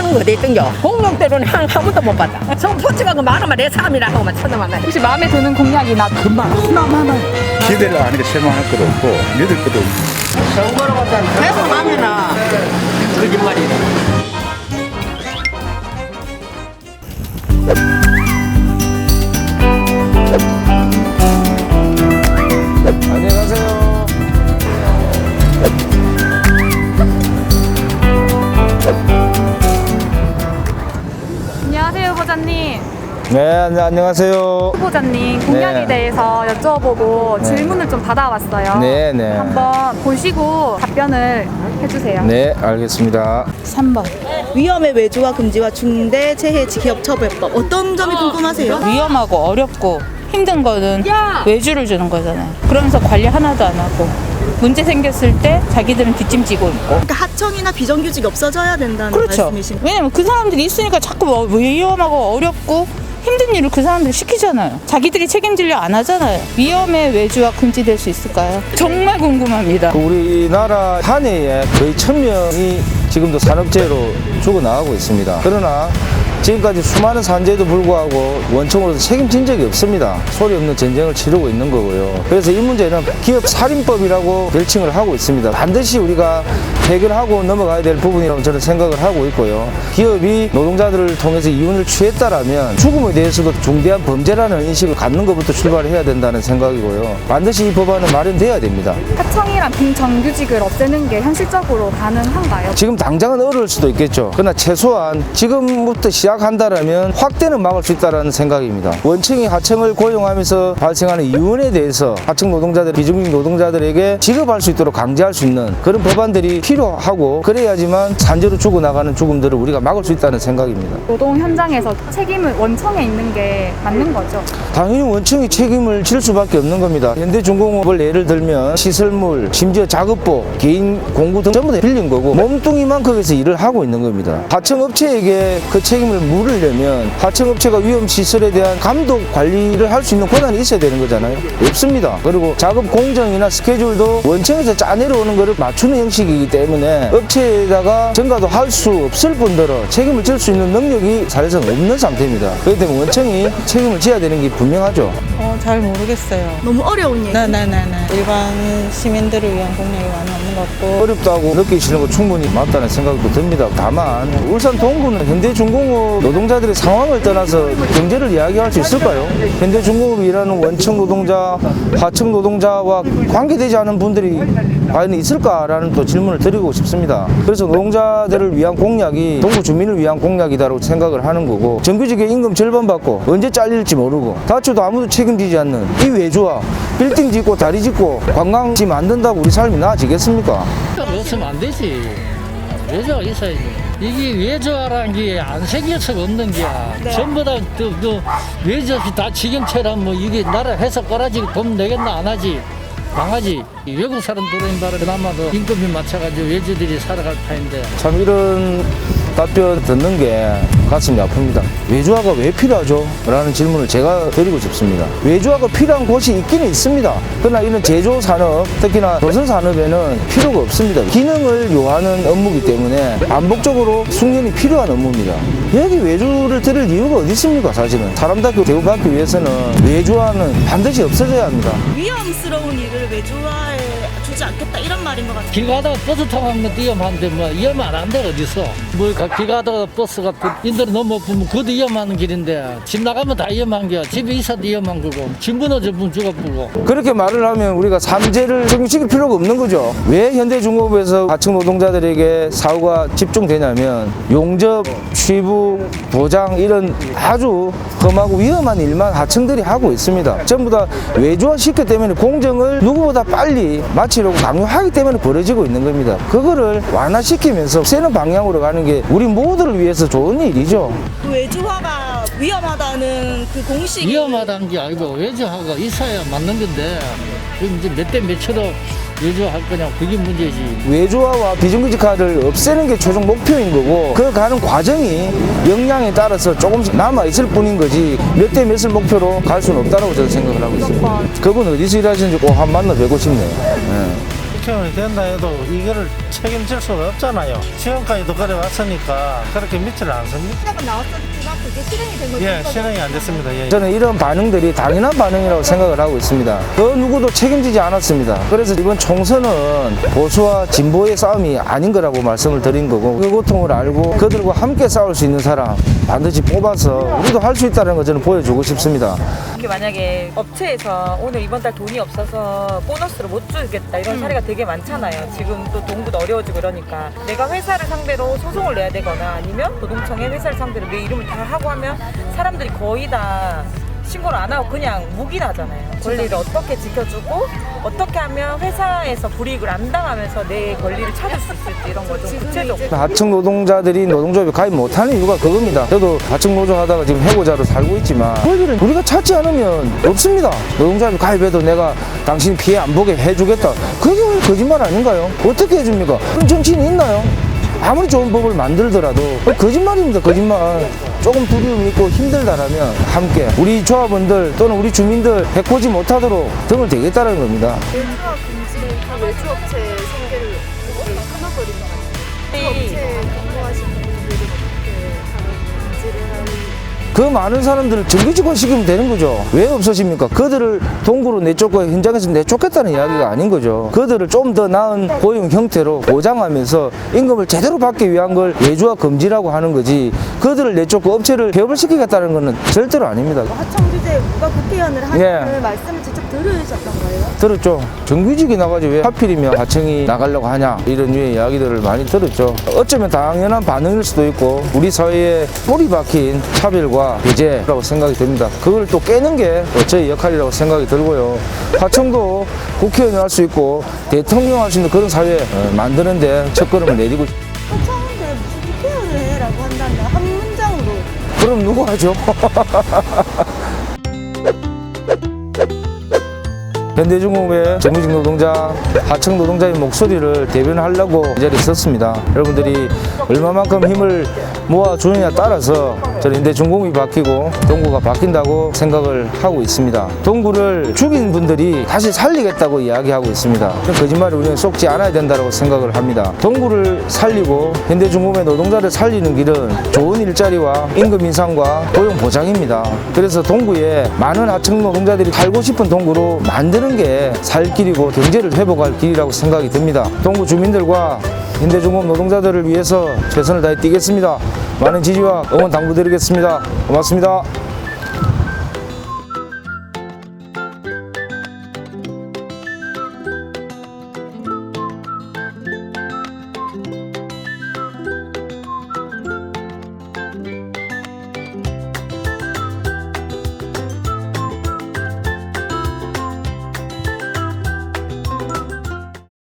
본 거 어디 있던겨? 공룡대로는 한 번도 못 봤다. 성포지가 그 말하면 내 삶이라 하고만 쳐다만. 혹시 마음에 드는 공약이나 금방 하나만 원. 기대를 안 하니까 실망할 것도 없고 믿을 것도 없고. 선거로 갔다 계속 하면은 거짓말이다. 안녕히 가세요. 안녕하세요 후보자님. 네, 안녕하세요. 후보자님 공약에 네. 대해서 여쭤보고 질문을 좀 받아왔어요. 네, 네. 한번 보시고 답변을 해주세요. 네, 알겠습니다. 3번. 위험의 외주화 금지와 중대재해 기업처벌법 어떤 점이 궁금하세요? 위험하고 어렵고 힘든 거는 외주를 주는 거잖아요. 그러면서 관리 하나도 안 하고 문제 생겼을 때 자기들은 뒷짐지고 있고. 그러니까 하청이나 비정규직이 없어져야 된다는 그렇죠. 말씀이신 왜냐면 그 사람들이 있으니까 자꾸 뭐 위험하고 어렵고 힘든 일을 그 사람들이 시키잖아요. 자기들이 책임지려 안 하잖아요. 위험의 외주화 금지될 수 있을까요? 정말 궁금합니다. 우리나라 한 해에 거의 1000명이 지금도 산업재해로 죽어나가고 있습니다. 그러나 지금까지 수많은 산재에도 불구하고 원청으로서 책임진 적이 없습니다. 소리 없는 전쟁을 치르고 있는 거고요. 그래서 이 문제는 기업 살인법이라고 별칭을 하고 있습니다. 반드시 우리가 해결하고 넘어가야 될 부분이라고 저는 생각을 하고 있고요. 기업이 노동자들을 통해서 이윤을 취했다라면 죽음에 대해서도 중대한 범죄라는 인식을 갖는 것부터 출발해야 된다는 생각이고요. 반드시 이 법안은 마련돼야 됩니다. 하청이랑 비정규직을 없애는 게 현실적으로 가능한가요? 지금 당장은 어려울 수도 있겠죠. 그러나 최소한 지금부터 시작한다라면 확대는 막을 수 있다는 생각입니다. 원청이 하청을 고용하면서 발생하는 이윤에 대해서 하청 노동자들, 비정규직 노동자들에게 지급할 수 있도록 강제할 수 있는 그런 법안들이 필요하고 그래야지만 산재로 죽어나가는 죽음들을 우리가 막을 수 있다는 생각입니다. 노동 현장에서 책임은 원청에 있는 게 맞는 거죠? 당연히 원청이 책임을 질 수밖에 없는 겁니다. 현대중공업을 예를 들면 시설물, 심지어 작업복, 개인 공구 등 전부 다 빌린 거고 몸뚱이만 거기서 일을 하고 있는 겁니다. 하청업체에게 그 책임을 물으려면 하청업체가 위험시설에 대한 감독 관리를 할 수 있는 권한이 있어야 되는 거잖아요. 없습니다. 그리고 작업 공정이나 스케줄도 원청에서 짜 내려오는 것을 맞추는 형식이기 때문에 업체에다가 전가도 할 수 없을 뿐더러 책임을 질 수 있는 능력이 사실상 없는 상태입니다. 그렇기 때문에 원청이 책임을 져야 되는 게 분명하죠. 잘 모르겠어요. 너무 어려운 얘기. 네네네네. 일반 시민들을 위한 공약이 많이 없는 것 같고. 어렵다고 느끼시는 거 충분히 맞다는 생각도 듭니다. 다만 울산 동구는 현대중공업 노동자들의 상황을 떠나서 경제를 이야기할 수 있을까요? 현대중공업이 일하는 원청 노동자, 하청 노동자와 관계되지 않은 분들이 과연 있을까라는 또 질문을 드리고 싶습니다. 그래서 노동자들을 위한 공약이 동구 주민을 위한 공약이다라고 생각을 하는 거고 정규직의 임금 절반 받고 언제 잘릴지 모르고 다쳐도 아무도 책임지지 않는 이 외주화 빌딩 짓고 다리 짓고 관광지 만든다고 우리 삶이 나아지겠습니까? 없으면 안 되지. 외주화가 있어야지. 이게 외주화라는 게 안 생겨서가 없는 게야. 전부 다 외주 없이 다 지경처럼 뭐 이게 나라 해서 깔아지고 돈 내겠나 안 하지. 망하지. 외국 사람 들어오는 바람에 그나마도 임금이 맞춰가지고 외주들이 살아갈 판인데. 참 이런 답변 듣는 게 가슴이 아픕니다. 외주화가 왜 필요하죠? 라는 질문을 제가 드리고 싶습니다. 외주화가 필요한 곳이 있기는 있습니다. 그러나 이런 제조산업, 특히나 조선산업에는 필요가 없습니다. 기능을 요하는 업무이기 때문에 반복적으로 숙련이 필요한 업무입니다. 여기 외주를 들을 이유가 어디 있습니까? 사실은 사람답게 대우받기 위해서는 외주화는 반드시 없어져야 합니다. 위험스러운 일을 외주화에 주지 않겠다 이런 말인 것 같아요. 길 가다가 버스 타고 가면 위험한데 뭐 위험한 안 데가 어딨어. 뭐 길 가다가 버스가 인들이 너무 보면 그것도 위험한 길인데 집 나가면 다 위험한 거야. 집에 있어도 위험한 거고 집 무너져보면 죽어보고. 그렇게 말을 하면 우리가 산재를 적용시킬 필요가 없는 거죠. 왜 현대중공업에서 하청 노동자들에게 사고가 집중되냐면 용접, 취부, 도장 이런 아주 험하고 위험한 일만 하청들이 하고 있습니다. 전부 다 외주화시켰기 때문에 공정을 누구보다 빨리 마치려고 강요하기 때문에 벌어지고 있는 겁니다. 그거를 완화시키면서 세는 방향으로 가는 게 우리 모두를 위해서 좋은 일이죠. 그 외주화가 위험하다는 그 공식이 위험하다는 게 아니고 외주화가 있어야 맞는 건데 이제 몇 대 몇으로 외주화할 거냐 그게 문제지. 외주화와 비정규직화를 없애는 게 최종 목표인 거고 그 가는 과정이 역량에 따라서 조금씩 남아있을 뿐인 거지 몇 대 몇을 목표로 갈 수는 없다고 저는 생각을 하고 있습니다. 그분 어디서 일하시는지 꼭 한번 만나 뵙고 싶네요. 네. 국회의원이 된다 해도 이거를 책임질 수가 없잖아요. 지금까지도 그래 왔으니까 그렇게 믿지를 않습니다. 시작은 나왔었지만 그게 실행이 된 거죠? 예, 실행이 안 됐습니다. 예. 저는 이런 반응들이 당연한 반응이라고 생각을 하고 있습니다. 그 누구도 책임지지 않았습니다. 그래서 이번 총선은 보수와 진보의 싸움이 아닌 거라고 말씀을 드린 거고, 그 고통을 알고 그들과 함께 싸울 수 있는 사람 반드시 뽑아서 우리도 할 수 있다는 거 저는 보여주고 싶습니다. 이게 만약에 업체에서 오늘 이번 달 돈이 없어서 보너스를 못 주겠다 이런 사례가 되게 많잖아요. 지금 또 동구도 어려워지고 이러니까 내가 회사를 상대로 소송을 내야 되거나 아니면 노동청에 회사를 상대로 내 이름을 다 하고 하면 사람들이 거의 다 신고를 안 하고 그냥 묵인하잖아요. 권리를 어떻게 지켜주고 어떻게 하면 회사에서 불이익을 안 당하면서 내 권리를 찾을 수 있을지 이런 거 좀 구체적으로. 하청 노동자들이 노동조합에 가입 못하는 이유가 그겁니다. 저도 하청 노조 하다가 지금 해고자로 살고 있지만 권리를 우리가 찾지 않으면 없습니다. 노동조합에 가입해도 내가 당신 피해 안 보게 해주겠다. 그게 왜 거짓말 아닌가요? 어떻게 해줍니까? 그런 정치인이 있나요? 아무리 좋은 법을 만들더라도 거짓말입니다. 거짓말. 조금 두려움이 있고 힘들다라면 함께 우리 조합원들 또는 우리 주민들 해코지 못하도록 등을 대겠다는 겁니다. 외주화 금지는 그 외주업체 생계를 끊어버린 것 같아요. 업체에 근무하시는 분들은 어떻게 금지를 할 그 많은 사람들을 정규직화 시키면 되는 거죠. 왜 없어집니까? 그들을 동구로 내쫓고 현장에서 내쫓겠다는 이야기가 아닌 거죠. 그들을 좀 더 나은 고용 형태로 보장하면서 임금을 제대로 받기 위한 걸 외주화 금지라고 하는 거지, 그들을 내쫓고 업체를 개업을 시키겠다는 것은 절대로 아닙니다. 하청 규제 누가 국회의원을 하는 예. 말씀을 직접 들으셨던 거예요? 들었죠. 정규직이 나가지 왜 하필이면 하청이 나가려고 하냐, 이런 류의 이야기들을 많이 들었죠. 어쩌면 당연한 반응일 수도 있고 우리 사회에 뿌리 박힌 차별과 배제라고 생각이 됩니다. 그걸 또 깨는 게 저희 역할이라고 생각이 들고요. 하청도 국회의원이 할 수 있고 대통령 할 수 있는 그런 사회 만드는데 첫걸음을 내디고. 하청인데 무슨 국회의원을 해라고 한다면 한 문장으로. 그럼 누구 하죠? 현대중공업의 정규직 노동자, 하청 노동자의 목소리를 대변하려고 이 자리에 섰습니다. 여러분들이 얼마만큼 힘을 모아주느냐에 따라서 저는 현대중공업이 바뀌고 동구가 바뀐다고 생각을 하고 있습니다. 동구를 죽인 분들이 다시 살리겠다고 이야기하고 있습니다. 거짓말에 우리는 속지 않아야 된다고 생각을 합니다. 동구를 살리고 현대중공업의 노동자를 살리는 길은 좋은 일자리와 임금 인상과 고용 보장입니다. 그래서 동구에 많은 하청 노동자들이 살고 싶은 동구로 만드는 게 살 길이고 경제를 회복할 길이라고 생각이 듭니다. 동구 주민들과 현대중공업 노동자들을 위해서 최선을 다해 뛰겠습니다. 많은 지지와 응원 당부드리겠습니다. 고맙습니다.